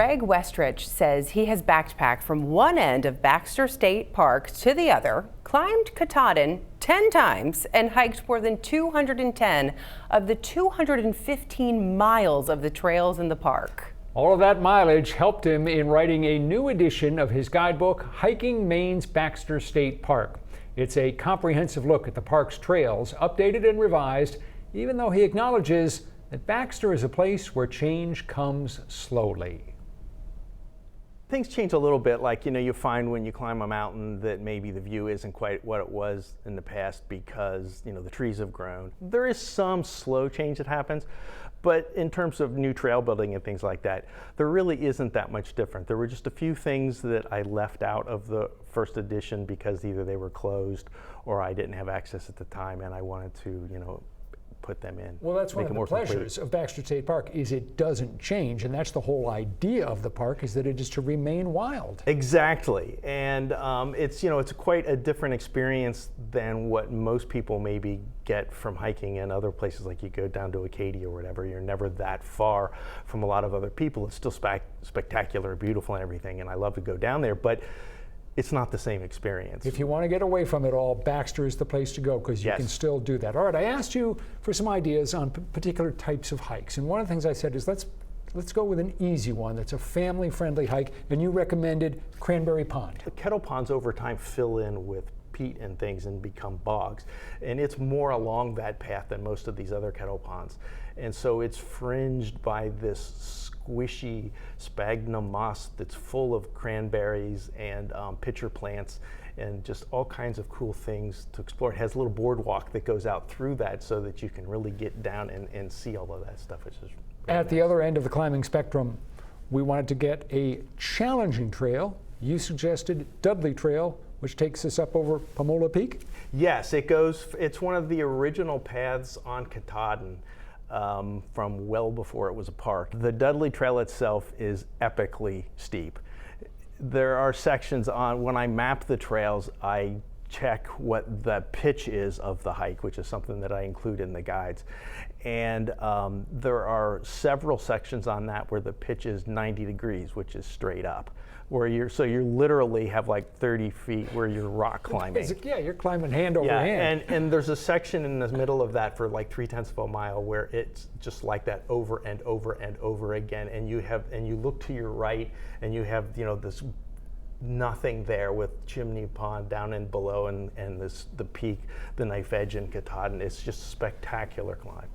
Greg Westrich says he has backpacked from one end of Baxter State Park to the other, climbed Katahdin 10 times, and hiked more than 210 of the 215 miles of the trails in the park. All of that mileage helped him in writing a new edition of his guidebook, Hiking Maine's Baxter State Park. It's a comprehensive look at the park's trails, updated and revised, even though he acknowledges that Baxter is a place where change comes slowly. Things change a little bit, like, you find when you climb a mountain that maybe the view isn't quite what it was in the past because, the trees have grown. There is some slow change that happens, but in terms of new trail building and things like that, there really isn't that much different. There were just a few things that I left out of the first edition because either they were closed or I didn't have access at the time and I wanted to, put them in. Well, that's one of the pleasures of Baxter State Park is it doesn't change, and that's the whole idea of the park, is that it is to remain wild. Exactly, and it's quite a different experience than what most people maybe get from hiking in other places. Like you go down to Acadia or whatever, you're never that far from a lot of other people. It's still spectacular, beautiful, and everything, and I love to go down there, but it's not the same experience. If you want to get away from it all, Baxter is the place to go because you can still do that. All right, I asked you for some ideas on particular types of hikes, and one of the things I said is let's go with an easy one that's a family-friendly hike, and you recommended Cranberry Pond. The kettle ponds over time fill in with peat and things and become bogs, and it's more along that path than most of these other kettle ponds, and so it's fringed by this squishy sphagnum moss that's full of cranberries and pitcher plants and just all kinds of cool things to explore. It has a little boardwalk that goes out through that so that you can really get down and see all of that stuff, which is really At the other end of the climbing spectrum, we wanted to get a challenging trail. You suggested Dudley Trail, which takes us up over Pomola Peak. Yes, it's one of the original paths on Katahdin. From well before it was a park. The Dudley Trail itself is epically steep. There are sections when I map the trails, I check what the pitch is of the hike, which is something that I include in the guides. And there are several sections on that where the pitch is 90 degrees, which is straight up. So you literally have like 30 feet where you're rock climbing. Yeah, you're climbing hand over hand. And there's a section in the middle of that for like 3/10 of a mile where it's just like that over and over and over again. And you look to your right and you have this nothing there with Chimney Pond down and below and the peak, the knife edge in Katahdin. It's just a spectacular climb.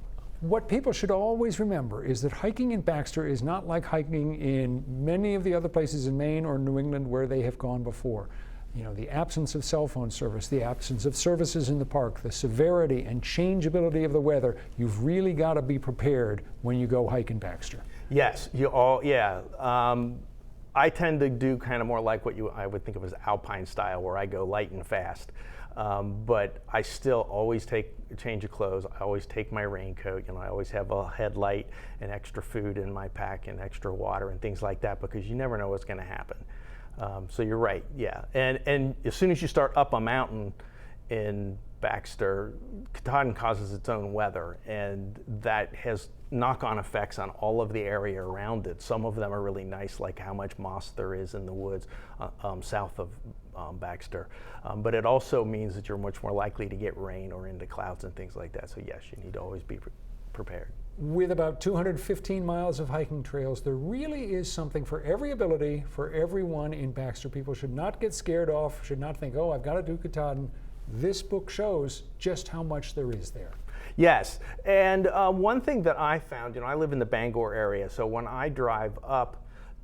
What people should always remember is that hiking in Baxter is not like hiking in many of the other places in Maine or New England where they have gone before. The absence of cell phone service, the absence of services in the park, the severity and changeability of the weather, you've really got to be prepared when you go hike in Baxter. Yes, I tend to do kind of more like what I would think of as alpine style, where I go light and fast. But I still always take a change of clothes. I always take my raincoat. I always have a headlight and extra food in my pack and extra water and things like that because you never know what's going to happen. So you're right, yeah. And as soon as you start up a mountain in Baxter, Katahdin causes its own weather, and that has knock-on effects on all of the area around it. Some of them are really nice, like how much moss there is in the woods south of Baxter. But it also means that you're much more likely to get rain or into clouds and things like that. So yes, you need to always be prepared. With about 215 miles of hiking trails, there really is something for every ability, for everyone in Baxter. People should not get scared off, should not think, oh, I've got to do Katahdin. This book shows just how much there is there. Yes, and one thing that I found, I live in the Bangor area, so when I drive up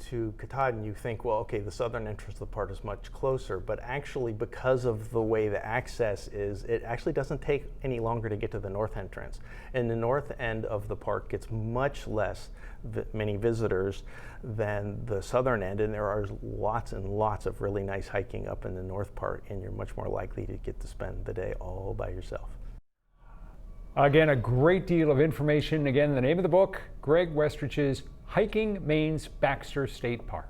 to Katahdin, you think, well, okay, the southern entrance of the park is much closer, but actually because of the way the access is, it actually doesn't take any longer to get to the north entrance. And the north end of the park gets much less many visitors than the southern end, and there are lots and lots of really nice hiking up in the north part, and you're much more likely to get to spend the day all by yourself. Again, a great deal of information. Again, the name of the book, Greg Westrich's Hiking Maine's Baxter State Park.